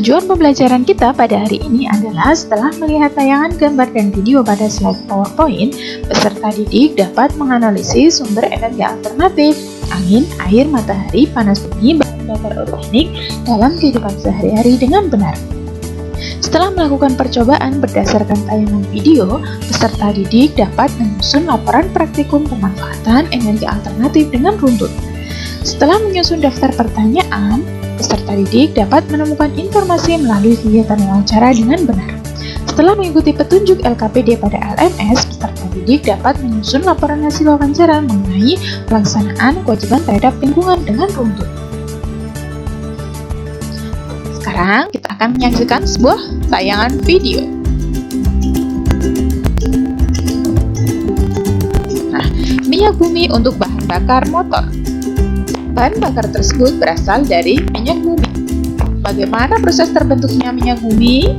Tujuan pembelajaran kita pada hari ini adalah setelah melihat tayangan gambar dan video pada slide PowerPoint, peserta didik dapat menganalisis sumber energi alternatif, angin, air, matahari, panas bumi, bahan bakar organik dalam kehidupan sehari-hari dengan benar. Setelah melakukan percobaan berdasarkan tayangan video, peserta didik dapat menyusun laporan praktikum pemanfaatan energi alternatif dengan runtut. Setelah menyusun daftar pertanyaan, peserta didik dapat menemukan informasi melalui kegiatan wawancara dengan benar. Setelah mengikuti petunjuk LKPD pada LMS, peserta didik dapat menyusun laporan hasil wawancara mengenai pelaksanaan kewajiban terhadap lingkungan dengan runtut. Sekarang kita akan menyaksikan sebuah tayangan video. Minyak bumi untuk bahan bakar motor. Bahan bakar tersebut berasal dari minyak bumi. Bagaimana proses terbentuknya minyak bumi?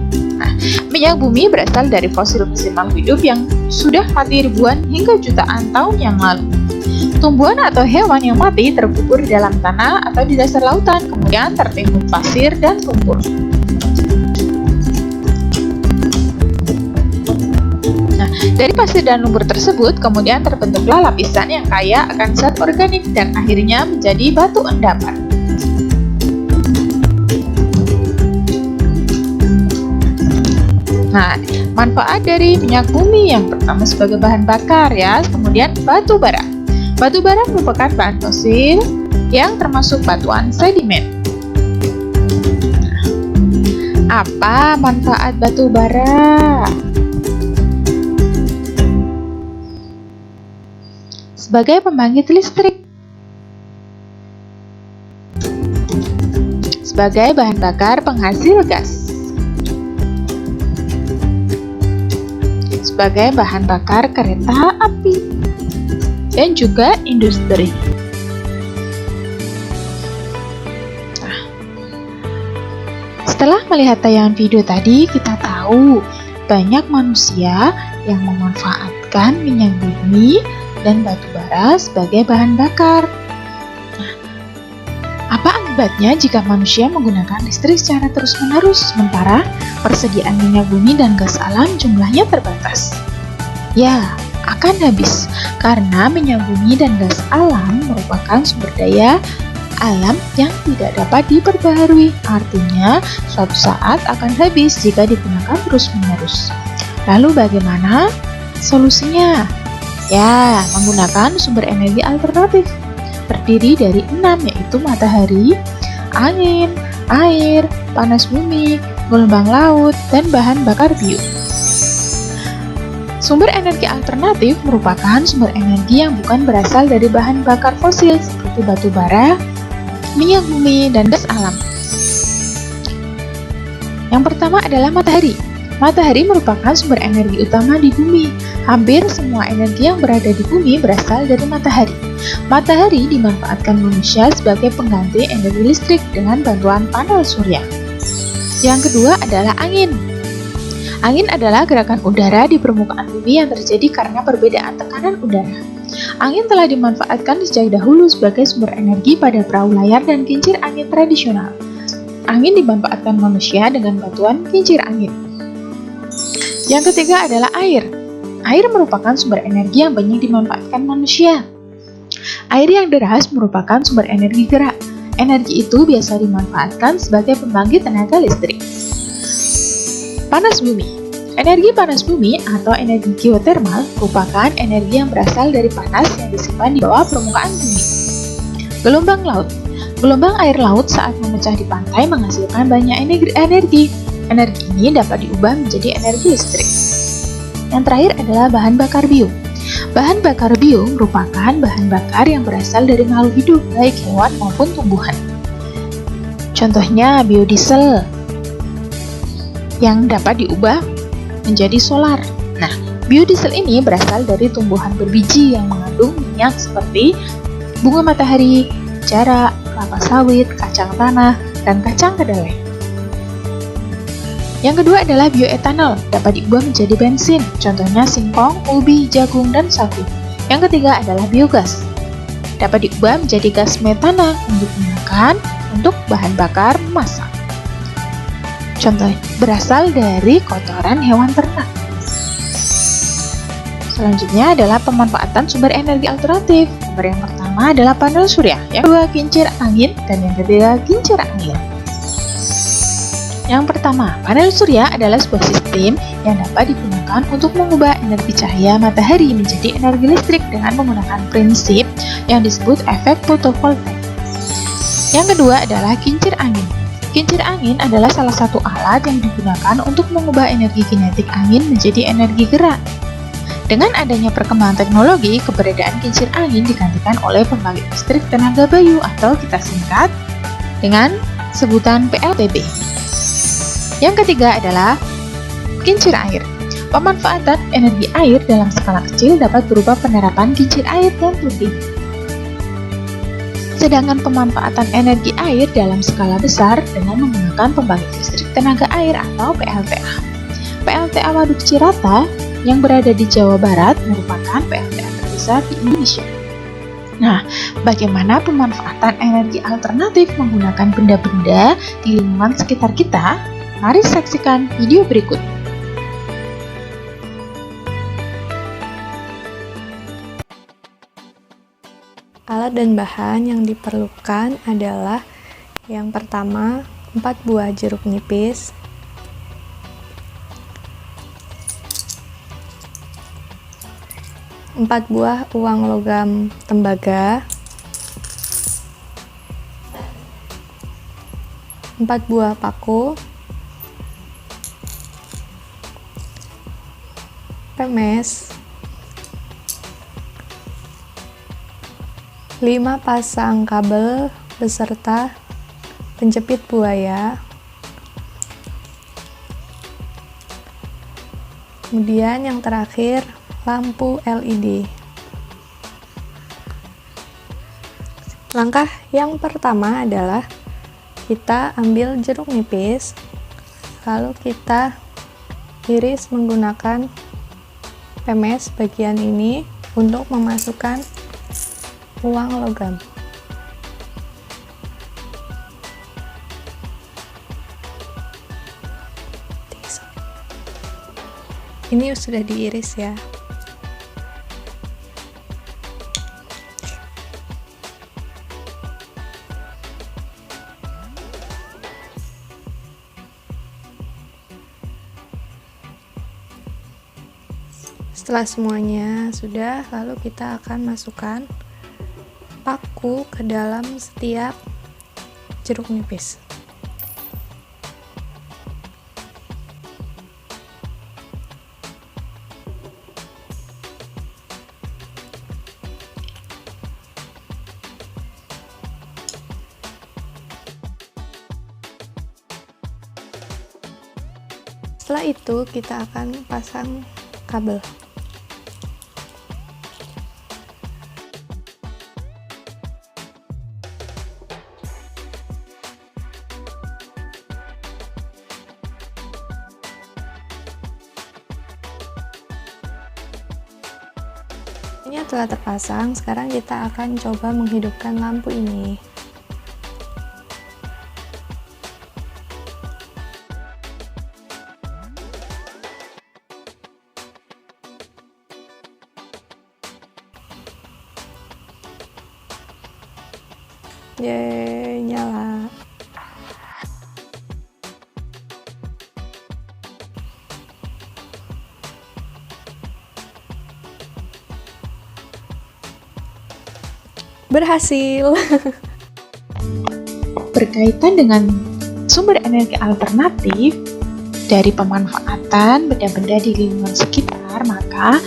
Minyak bumi berasal dari fosil makhluk hidup yang sudah mati ribuan hingga jutaan tahun yang lalu. Tumbuhan atau hewan yang mati terkubur di dalam tanah atau di dasar lautan, kemudian tertimbun pasir dan lumpur. Dari pasir dan lumpur tersebut, kemudian terbentuklah lapisan yang kaya akan zat organik dan akhirnya menjadi batu endapan. Manfaat dari minyak bumi yang pertama sebagai bahan bakar ya, kemudian batu bara. Batu bara merupakan bahan fosil yang termasuk batuan sedimen. Apa manfaat batu bara? Sebagai pembangkit listrik, sebagai bahan bakar penghasil gas, sebagai bahan bakar kereta api, dan juga industri. Setelah melihat tayangan video tadi, kita tahu banyak manusia yang memanfaatkan minyak bumi dan batu bara sebagai bahan bakar. Apa akibatnya jika manusia menggunakan listrik secara terus-menerus sementara persediaan minyak bumi dan gas alam jumlahnya terbatas? Ya, akan habis karena minyak bumi dan gas alam merupakan sumber daya alam yang tidak dapat diperbaharui. Artinya, suatu saat akan habis jika digunakan terus-menerus. Lalu bagaimana solusinya? Ya, menggunakan sumber energi alternatif terdiri dari 6, yaitu matahari, angin, air, panas bumi, gelombang laut, dan bahan bakar bio. Sumber energi alternatif merupakan sumber energi yang bukan berasal dari bahan bakar fosil seperti batu bara, minyak bumi, dan gas alam. Yang pertama adalah matahari. Matahari merupakan sumber energi utama di bumi. Hampir semua energi yang berada di bumi berasal dari matahari. Matahari dimanfaatkan manusia sebagai pengganti energi listrik dengan bantuan panel surya. Yang kedua adalah angin. Angin adalah gerakan udara di permukaan bumi yang terjadi karena perbedaan tekanan udara. Angin telah dimanfaatkan sejak dahulu sebagai sumber energi pada perahu layar dan kincir angin tradisional. Angin dimanfaatkan manusia dengan bantuan kincir angin. Yang ketiga adalah air. Air merupakan sumber energi yang banyak dimanfaatkan manusia. Air yang deras merupakan sumber energi gerak. Energi itu biasa dimanfaatkan sebagai pembangkit tenaga listrik. Panas bumi. Energi panas bumi atau energi geotermal merupakan energi yang berasal dari panas yang disimpan di bawah permukaan bumi. Gelombang laut. Gelombang air laut saat memecah di pantai menghasilkan banyak energi. Energi ini dapat diubah menjadi energi listrik. Yang terakhir adalah bahan bakar bio. Bahan bakar bio merupakan bahan bakar yang berasal dari makhluk hidup, baik hewan maupun tumbuhan. Contohnya biodiesel yang dapat diubah menjadi solar. Biodiesel ini berasal dari tumbuhan berbiji yang mengandung minyak seperti bunga matahari, jarak, kelapa sawit, kacang tanah, dan kacang kedelai. Yang kedua adalah bioetanol, dapat diubah menjadi bensin, contohnya singkong, ubi, jagung, dan sagu. Yang ketiga adalah biogas, dapat diubah menjadi gas metana yang digunakan untuk bahan bakar memasak. Contoh berasal dari kotoran hewan ternak. Selanjutnya adalah pemanfaatan sumber energi alternatif. Sumber yang pertama adalah panel surya, yang kedua kincir angin, dan yang ketiga kincir angin. Yang pertama, panel surya adalah sebuah sistem yang dapat digunakan untuk mengubah energi cahaya matahari menjadi energi listrik dengan menggunakan prinsip yang disebut efek fotovoltaik. Yang kedua adalah kincir angin. Kincir angin adalah salah satu alat yang digunakan untuk mengubah energi kinetik angin menjadi energi gerak. Dengan adanya perkembangan teknologi, keberadaan kincir angin digantikan oleh pembangkit listrik tenaga bayu atau kita singkat dengan sebutan PLTB. Yang ketiga adalah kincir air. Pemanfaatan energi air dalam skala kecil dapat berupa penerapan kincir air dan turbin. Sedangkan pemanfaatan energi air dalam skala besar dengan menggunakan pembangkit listrik tenaga air atau PLTA. PLTA Waduk Cirata yang berada di Jawa Barat merupakan PLTA terbesar di Indonesia. Nah, bagaimana pemanfaatan energi alternatif menggunakan benda-benda di lingkungan sekitar kita? Mari saksikan video berikut. Alat dan bahan yang diperlukan adalah yang pertama 4 buah jeruk nipis, 4 buah uang logam tembaga, 4 buah paku, pemes, 5 pasang kabel beserta penjepit buaya, kemudian yang terakhir lampu LED. Langkah yang pertama adalah kita ambil jeruk nipis, lalu kita iris menggunakan pemes bagian ini untuk memasukkan uang logam. Ini sudah diiris ya. Setelah semuanya sudah, lalu kita akan masukkan paku ke dalam setiap jeruk nipis. Setelah itu kita akan pasang kabel. Ini telah terpasang, sekarang kita akan coba menghidupkan lampu ini. Yeay, nyala. Berhasil. Berkaitan dengan sumber energi alternatif dari pemanfaatan benda-benda di lingkungan sekitar, maka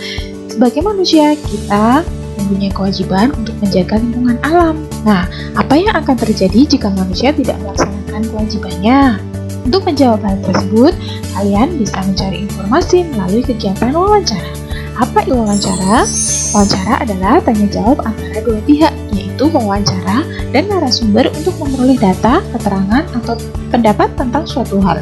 sebagai manusia kita mempunyai kewajiban untuk menjaga lingkungan alam. Nah, apa yang akan terjadi jika manusia tidak melaksanakan kewajibannya? Untuk menjawab hal tersebut, kalian bisa mencari informasi melalui kegiatan wawancara. Apa itu wawancara? Wawancara adalah tanya jawab antara dua pihak, yaitu pewawancara dan narasumber untuk memperoleh data, keterangan, atau pendapat tentang suatu hal.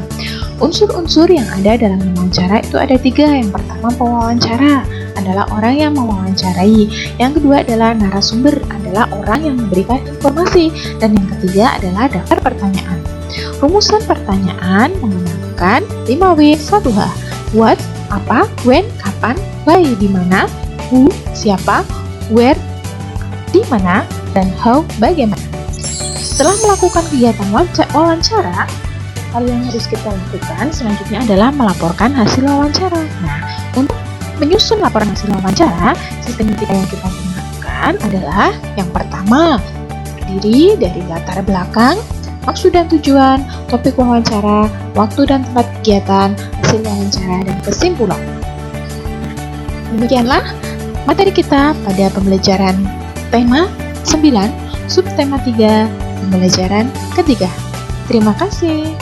Unsur-unsur yang ada dalam wawancara itu ada 3. Yang pertama, pewawancara adalah orang yang mewawancarai. Yang kedua adalah narasumber, adalah orang yang memberikan informasi. Dan yang ketiga adalah daftar pertanyaan. Rumusan pertanyaan menggunakan 5W 1H. What, apa, when, kapan, why, di mana, who, siapa, where, di mana, dan how, bagaimana. Setelah melakukan kegiatan wawancara, hal yang harus kita lakukan selanjutnya adalah melaporkan hasil wawancara. Nah, untuk menyusun laporan hasil wawancara, sistematika yang kita gunakan adalah yang pertama, terdiri dari latar belakang, maksud dan tujuan, topik wawancara, waktu dan tempat kegiatan, hasil wawancara, dan kesimpulan. Demikianlah materi kita pada pembelajaran tema 9, subtema 3, pembelajaran ketiga. Terima kasih.